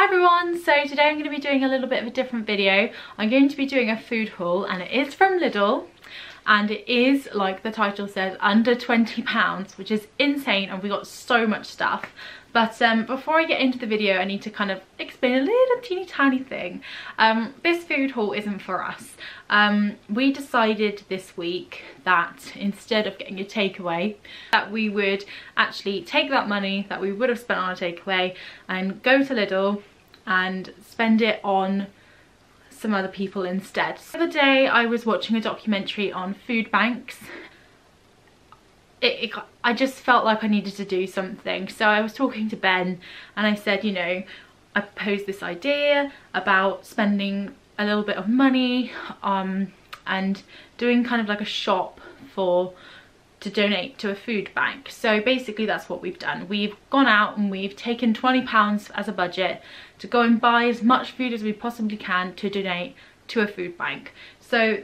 Hi everyone, so today I'm going to be doing a little bit of a different video. I'm going to be doing a food haul and it is from Lidl and it is, like the title says, under £20, which is insane, and we got so much stuff. But before I get into the video, I need to kind of explain a little teeny tiny thing. This food haul isn't for us. We decided this week that instead of getting a takeaway, that we would actually take that money that we would have spent on a takeaway and go to Lidl and spend it on some other people instead. The other day I was watching a documentary on food banks. I just felt like I needed to do something, so I was talking to Ben and I said, you know, I proposed this idea about spending a little bit of money and doing kind of like a shop to donate to a food bank. So basically that's what we've done. We've gone out and we've taken £20 as a budget to go and buy as much food as we possibly can to donate to a food bank. So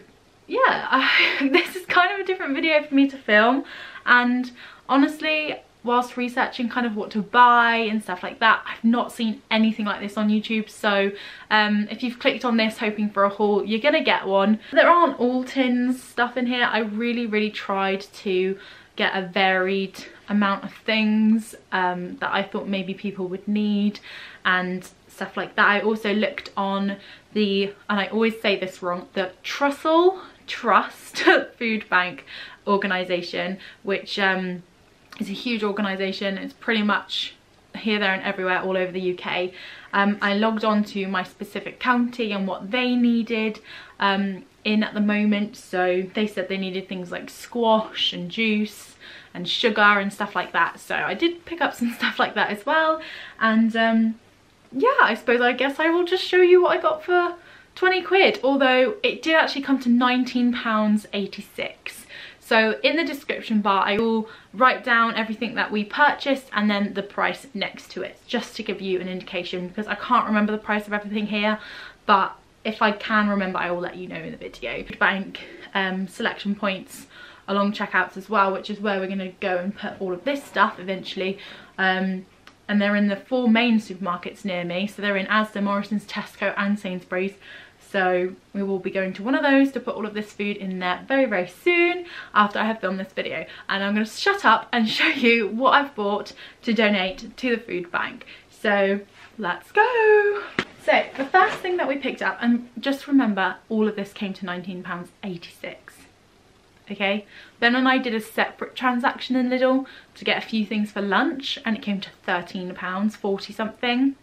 yeah, this is kind of a different video for me to film, and honestly, whilst researching kind of what to buy and stuff like that, I've not seen anything like this on YouTube. So if you've clicked on this hoping for a haul, you're gonna get one. There aren't all tins stuff in here. I really tried to get a varied amount of things that I thought maybe people would need and stuff like that. I also looked on the, and I always say this wrong, the Trust Food Bank organisation, which is a huge organisation. It's pretty much here, there and everywhere all over the UK. I logged on to my specific county and what they needed in at the moment. So they said they needed things like squash and juice and sugar and stuff like that. So I did pick up some stuff like that as well. And yeah, I guess I will just show you what I got for 20 quid, although it did actually come to £19.86. So in the description bar I will write down everything that we purchased and then the price next to it, just to give you an indication, because I can't remember the price of everything here, but if I can remember I will let you know in the video. Food bank selection points along checkouts as well, which is where we're going to go and put all of this stuff eventually. And they're in the 4 main supermarkets near me, so they're in Asda, Morrison's, Tesco and Sainsbury's. So we will be going to one of those to put all of this food in there very soon after I have filmed this video. And I'm going to shut up and show you what I've bought to donate to the food bank. So let's go. So the first thing that we picked up, and just remember all of this came to £19.86. Okay, Ben and I did a separate transaction in Lidl to get a few things for lunch and it came to £13.40 something.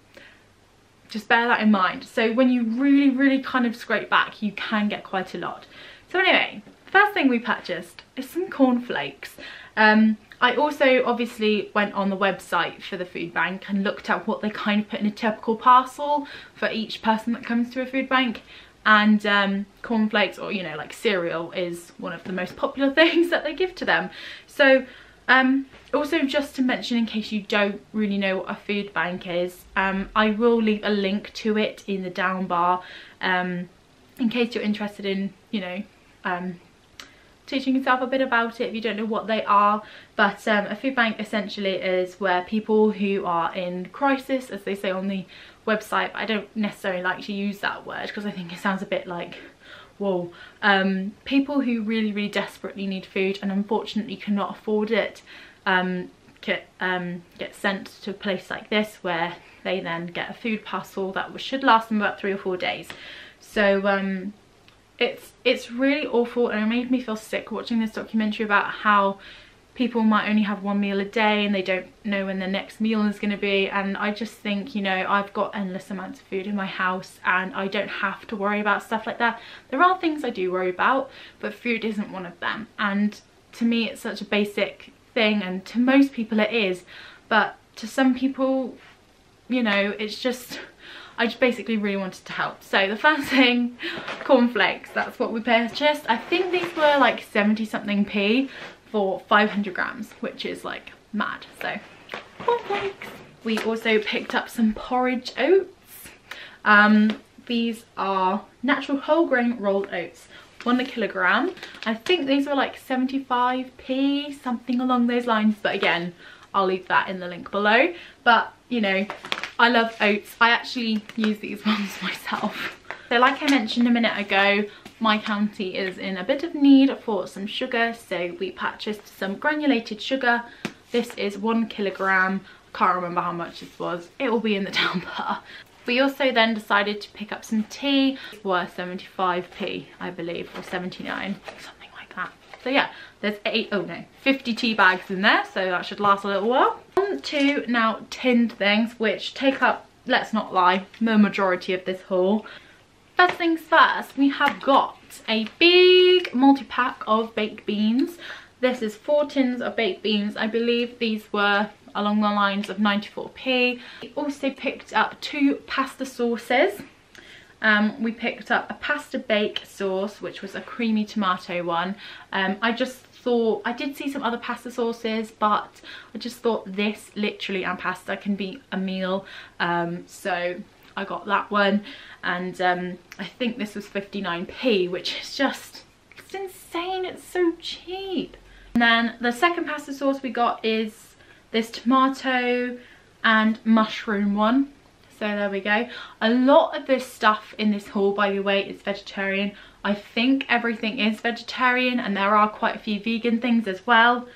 Just bear that in mind. So when you really kind of scrape back, you can get quite a lot. So anyway, first thing we purchased is some cornflakes. I also obviously went on the website for the food bank and looked at what they kind of put in a typical parcel for each person that comes to a food bank. And cornflakes, or you know, like cereal, is one of the most popular things that they give to them. So also just to mention, in case you don't really know what a food bank is, I will leave a link to it in the down bar in case you're interested in, you know, teaching yourself a bit about it if you don't know what they are. But a food bank essentially is where people who are in crisis, as they say on the website, I don't necessarily like to use that word because I think it sounds a bit like, whoa, people who really desperately need food and unfortunately cannot afford it get sent to a place like this, where they then get a food parcel that should last them about 3 or 4 days. So it's really awful, and it made me feel sick watching this documentary about how people might only have 1 meal a day and they don't know when their next meal is going to be. And I just think, you know, I've got endless amounts of food in my house and I don't have to worry about stuff like that. There are things I do worry about, but food isn't one of them. And to me it's such a basic thing, and to most people it is, but to some people, you know, it's just, I just basically really wanted to help. So the first thing, cornflakes, that's what we purchased. I think these were like 70 something p for 500 grams, which is like mad. So cornflakes. We also picked up some porridge oats. These are natural whole grain rolled oats, 1 kilogram. I think these were like 75p, something along those lines, but again I'll leave that in the link below. But you know, I love oats. I actually use these ones myself. So like I mentioned a minute ago, my county is in a bit of need for some sugar, so we purchased some granulated sugar. This is 1 kilogram. I can't remember how much this was. It will be in the down bar. We also then decided to pick up some tea. It's worth 75p, I believe, or 79, something like that. So yeah, there's 50 tea bags in there, so that should last a little while. On to now tinned things, which take up, let's not lie, the majority of this haul. First things first, we have got a big multi-pack of baked beans. This is 4 tins of baked beans. I believe these were along the lines of 94p. We also picked up 2 pasta sauces. We picked up a pasta bake sauce, which was a creamy tomato one. I just thought, I did see some other pasta sauces, but I just thought this literally and pasta can be a meal. So I got that one, and I think this was 59p, which is just, it's insane, it's so cheap. And then the second pasta sauce we got is this tomato and mushroom one. So there we go. A lot of this stuff in this haul, by the way, is vegetarian. I think everything is vegetarian, and there are quite a few vegan things as well.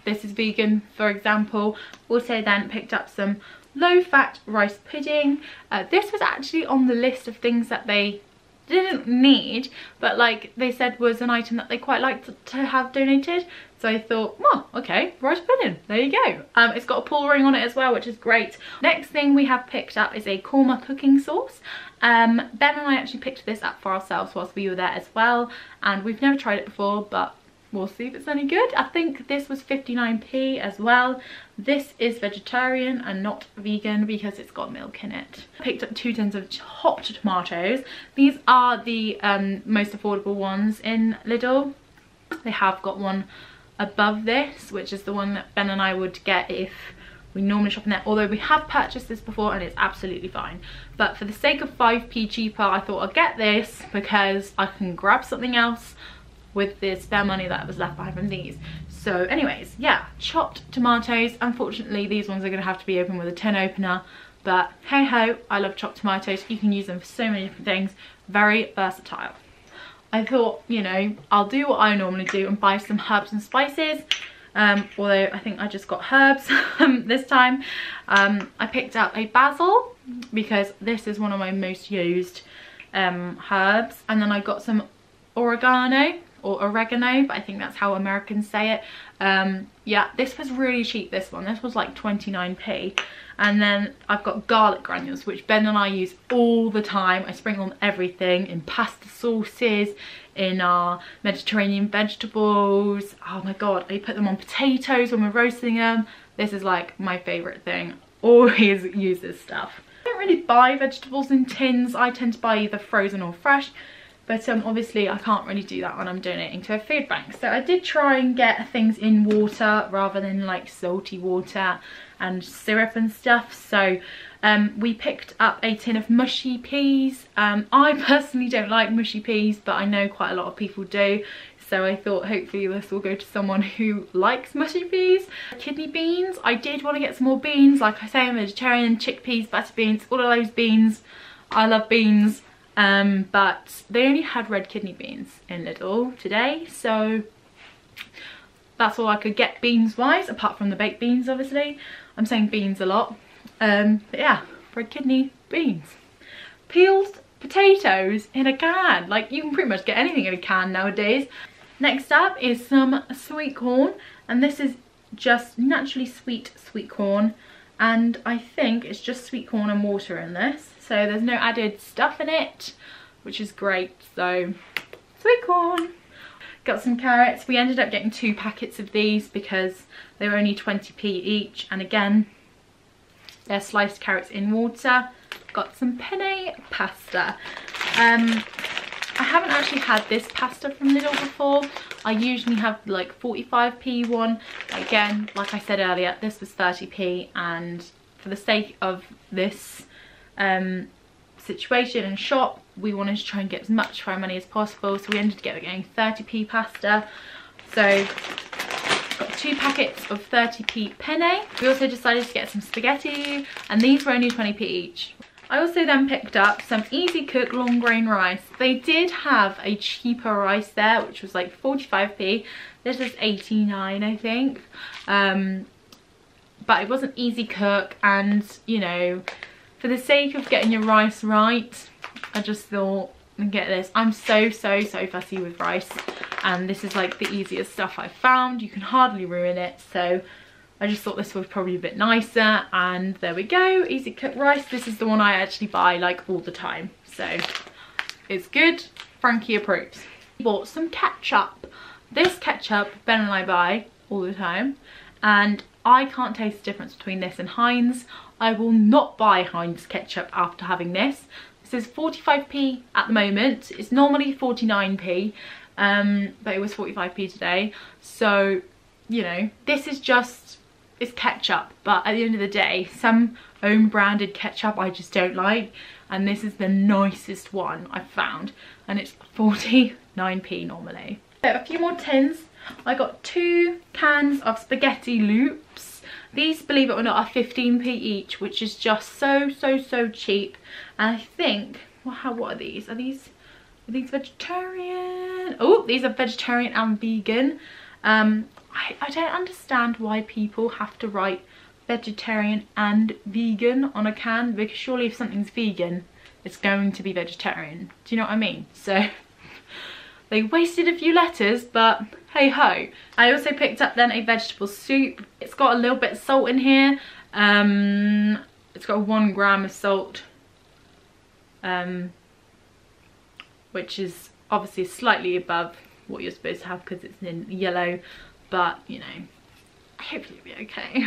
This is vegan, for example. Also then picked up some low-fat rice pudding. This was actually on the list of things that they didn't need, but like they said was an item that they quite liked to have donated. So I thought, well, okay, rice pudding, there you go. It's got a pull ring on it as well, which is great. Next thing we have picked up is a KORMA cooking sauce. Ben and I actually picked this up for ourselves whilst we were there as well, and we've never tried it before, but we'll see if it's any good. I think this was 59p as well. This is vegetarian and not vegan because it's got milk in it. I picked up 2 tins of chopped tomatoes. These are the most affordable ones in Lidl. They have got one above this, which is the one that Ben and I would get if we normally shop in there, although we have purchased this before and it's absolutely fine. But for the sake of 5p cheaper, I thought I'd get this because I can grab something else with the spare money that was left behind from these. So anyways, yeah, chopped tomatoes. Unfortunately, these ones are going to have to be opened with a tin opener, but hey ho, I love chopped tomatoes. You can use them for so many different things. Very versatile. I thought, you know, I'll do what I normally do and buy some herbs and spices. Although I think I just got herbs this time. I picked up a basil because this is one of my most used herbs. And then I got some oregano, or oregano, but I think that's how Americans say it. Yeah, this was really cheap, this one. This was like 29p. And then I've got garlic granules, which Ben and I use all the time. I sprinkle on everything, in pasta sauces, in our Mediterranean vegetables. Oh my god, I put them on potatoes when we're roasting them. This is like my favourite thing. Always use this stuff. I don't really buy vegetables in tins. I tend to buy either frozen or fresh. But obviously I can't really do that when I'm donating to a food bank. So I did try and get things in water rather than like salty water and syrup and stuff. So we picked up a tin of mushy peas. I personally don't like mushy peas, but I know quite a lot of people do. So I thought hopefully this will go to someone who likes mushy peas. Kidney beans, I did want to get some more beans. Like I say, I'm vegetarian. Chickpeas, butter beans, all of those beans. I love beans. But they only had red kidney beans in Lidl today, so that's all I could get beans wise, apart from the baked beans obviously. I'm saying beans a lot. But yeah, red kidney beans. Peeled potatoes in a can. Like, you can pretty much get anything in a can nowadays. Next up is some sweet corn, and this is just naturally sweet corn, and I think it's just sweet corn and water in this. So there's no added stuff in it, which is great. So sweet corn. Got some carrots. We ended up getting 2 packets of these because they were only 20p each. And again, they're sliced carrots in water. Got some penne pasta. I haven't actually had this pasta from Lidl before. I usually have like 45p one. Again, like I said earlier, this was 30p, and for the sake of this situation and shop, we wanted to try and get as much for our money as possible, so we ended up getting 30p pasta. So got 2 packets of 30p penne. We also decided to get some spaghetti, and these were only 20p each. I also then picked up some Easy Cook long grain rice. They did have a cheaper rice there, which was like 45p. This is 89, I think. But it wasn't Easy Cook, and you know, for the sake of getting your rice right, I just thought, get this. I'm so fussy with rice, and this is like the easiest stuff I've found. You can hardly ruin it, so I just thought this was probably a bit nicer, and there we go. Easy Cook rice. This is the one I actually buy like all the time, so it's good. Frankie approves. Bought some ketchup. This ketchup Ben and I buy all the time, and I can't taste the difference between this and Heinz. I will not buy Heinz ketchup after having this. This is 45p at the moment. It's normally 49p, but it was 45p today. So, you know, this is just, it's ketchup. But at the end of the day, some own branded ketchup I just don't like. And this is the nicest one I've found. And it's 49p normally. So a few more tins. I got 2 cans of spaghetti loops. These, believe it or not, are 15p each, which is just so cheap. And I think, what are these? Are these vegetarian? Oh, these are vegetarian and vegan. I don't understand why people have to write vegetarian and vegan on a can, because surely if something's vegan, it's going to be vegetarian. Do you know what I mean? So they wasted a few letters, but hey ho. I also picked up then a vegetable soup. It's got a little bit of salt in here. It's got 1 gram of salt, which is obviously slightly above what you're supposed to have because it's in yellow, but you know, hopefully it'll be okay.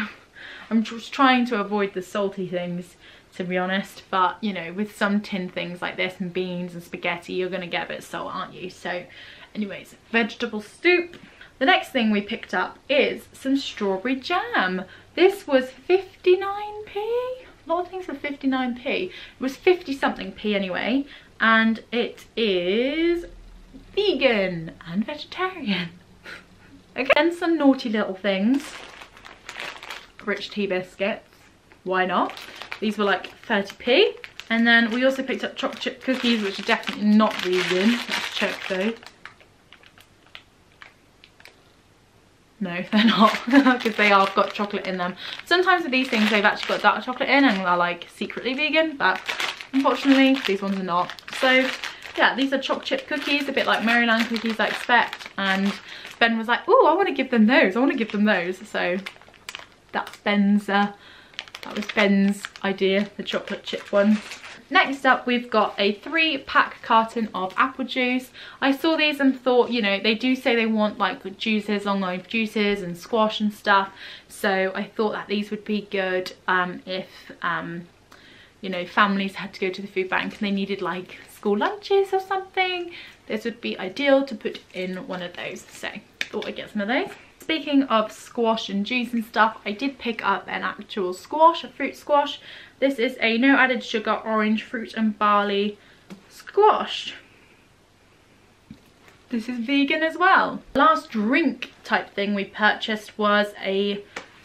I'm just trying to avoid the salty things, to be honest, but you know, with some tinned things like this and beans and spaghetti, you're gonna get a bit of salt, aren't you? So anyways, vegetable soup. The next thing we picked up is some strawberry jam. This was 59p. A lot of things were 59p. It was 50 something p anyway, and it is vegan and vegetarian. Again, some naughty little things. Rich tea biscuits, why not? These were like 30p. And then we also picked up chocolate chip cookies, which are definitely not vegan. Let's check those. No, they're not, because they have got chocolate in them. Sometimes with these things, they've actually got dark chocolate in and are like secretly vegan, but unfortunately, these ones are not. So yeah, these are chocolate chip cookies, a bit like Maryland cookies I expect. And Ben was like, oh, I want to give them those. I want to give them those. So that's Ben's, that was Ben's idea, the chocolate chip one. Next up, we've got a 3-pack carton of apple juice. I saw these and thought, you know, they do say they want like juices, long life juices and squash and stuff. So I thought that these would be good if, you know, families had to go to the food bank and they needed like school lunches or something. This would be ideal to put in one of those. So thought I'd get some of those. Speaking of squash and juice and stuff, I did pick up an actual squash, a fruit squash. This is a no added sugar orange fruit and barley squash. This is vegan as well. Last drink type thing we purchased was a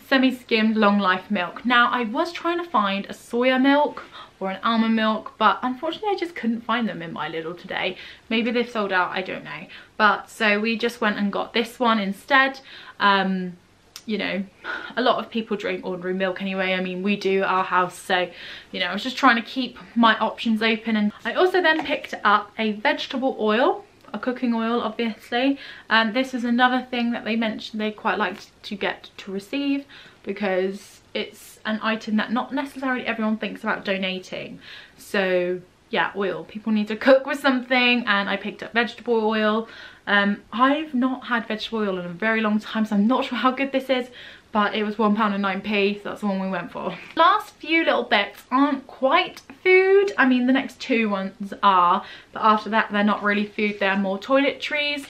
semi-skimmed long life milk. Now I was trying to find a soya milk or an almond milk, but unfortunately I just couldn't find them in my Lidl today. Maybe they've sold out, I don't know. But so we just went and got this one instead. You know, a lot of people drink ordinary milk anyway. I mean, we do at our house, so you know, I was just trying to keep my options open. And I also then picked up a vegetable oil, a cooking oil obviously, and this is another thing that they mentioned they quite liked to get to receive, because it's an item that not necessarily everyone thinks about donating. So yeah, oil, people need to cook with something, and I picked up vegetable oil. I've not had vegetable oil in a very long time, so I'm not sure how good this is, but it was £1.09, so that's the one we went for. Last few little bits aren't quite food. I mean, the next 2 ones are, but after that they're not really food, they're more toiletries.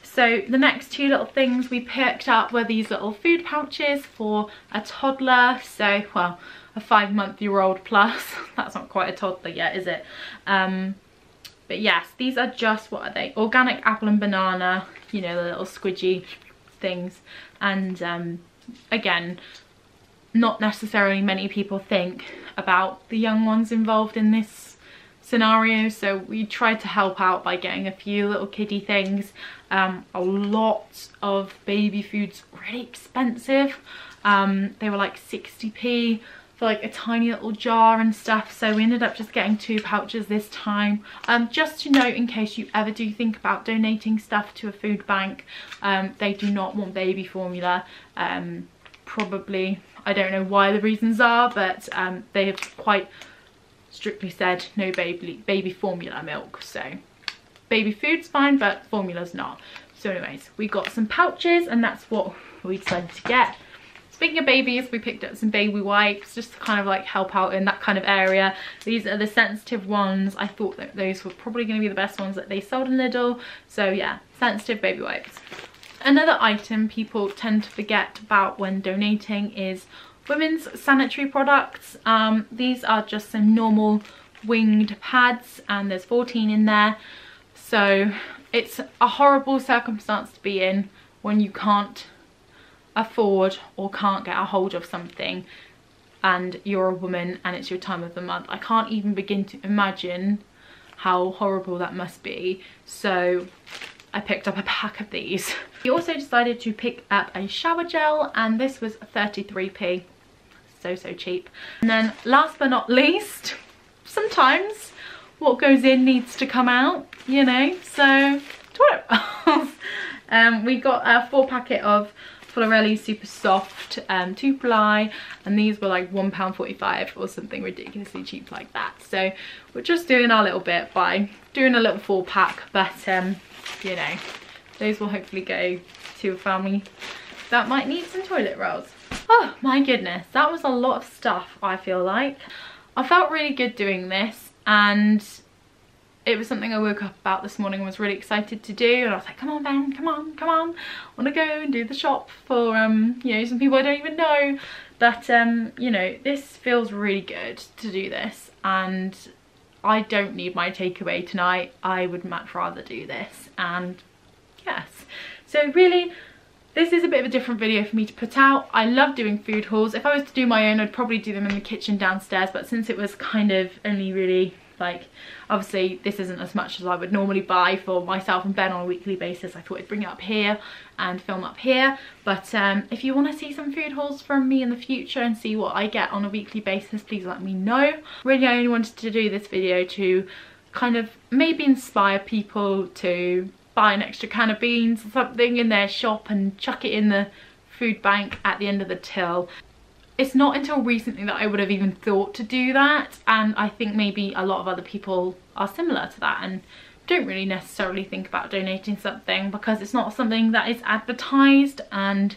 So the next 2 little things we picked up were these little food pouches for a toddler. So, well, a 5-month-old plus. That's not quite a toddler yet, is it? But yes, these are just, what are they? Organic apple and banana, you know, the little squidgy things. And again, not necessarily many people think about the young ones involved in this scenario, so we tried to help out by getting a few little kiddie things. A lot of baby food's really expensive. They were like 60p for like a tiny little jar and stuff, so we ended up just getting 2 pouches this time. Just to note, in case you ever do think about donating stuff to a food bank, they do not want baby formula. Probably, I don't know why the reasons are, but they have quite strictly said no baby formula milk. So baby food's fine, but formula's not. So anyways, we got some pouches and that's what we decided to get. Speaking of babies, we picked up some baby wipes just to kind of like help out in that kind of area. These are the sensitive ones. I thought that those were probably going to be the best ones that they sold in Lidl. So yeah, sensitive baby wipes. Another item people tend to forget about when donating is women's sanitary products. These are just some normal winged pads and there's 14 in there. So it's a horrible circumstance to be in when you can't afford or can't get a hold of something and you're a woman and it's your time of the month. I can't even begin to imagine how horrible that must be. So I picked up a pack of these. We also decided to pick up a shower gel and this was 33p. So cheap. And then last but not least, sometimes what goes in needs to come out, you know, so toilet rolls. We got a 4-packet of Florelli Super Soft 2-ply, and these were like £1.45 or something ridiculously cheap like that. So we're just doing our little bit by doing a little 4-pack, but you know, those will hopefully go to a family that might need some toilet rolls. Oh my goodness, that was a lot of stuff. I feel like I felt really good doing this, and it was something I woke up about this morning and was really excited to do, and I was like, come on Ben, come on, I want to go and do the shop for you know, some people I don't even know. But you know, this feels really good to do this, and I don't need my takeaway tonight. I would much rather do this. And yes, so really this is a bit of a different video for me to put out. I love doing food hauls. If I was to do my own, I'd probably do them in the kitchen downstairs, but since it was kind of only really like, obviously this isn't as much as I would normally buy for myself and Ben on a weekly basis, I thought I'd bring it up here and film up here. But if you want to see some food hauls from me in the future and see what I get on a weekly basis, please let me know. Really, I only wanted to do this video to kind of maybe inspire people to buy an extra can of beans or something in their shop and chuck it in the food bank at the end of the till. It's not until recently that I would have even thought to do that, and I think maybe a lot of other people are similar to that and don't really necessarily think about donating something because it's not something that is advertised, and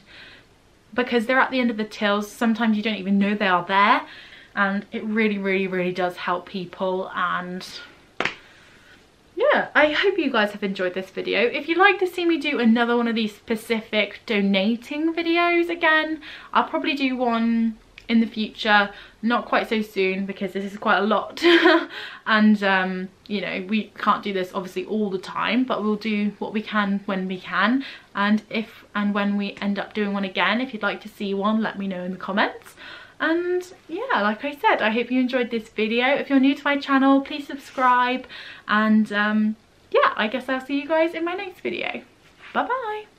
because they're at the end of the tills, sometimes you don't even know they are there, and it really does help people. And yeah, I hope you guys have enjoyed this video. If you'd like to see me do another one of these specific donating videos again, I'll probably do one in the future, not quite so soon because this is quite a lot. And you know, we can't do this obviously all the time, but we'll do what we can when we can. And if and when we end up doing one again, if you'd like to see one, let me know in the comments. And yeah, like I said, I hope you enjoyed this video. If you're new to my channel, please subscribe, and yeah, I guess I'll see you guys in my next video. Bye bye.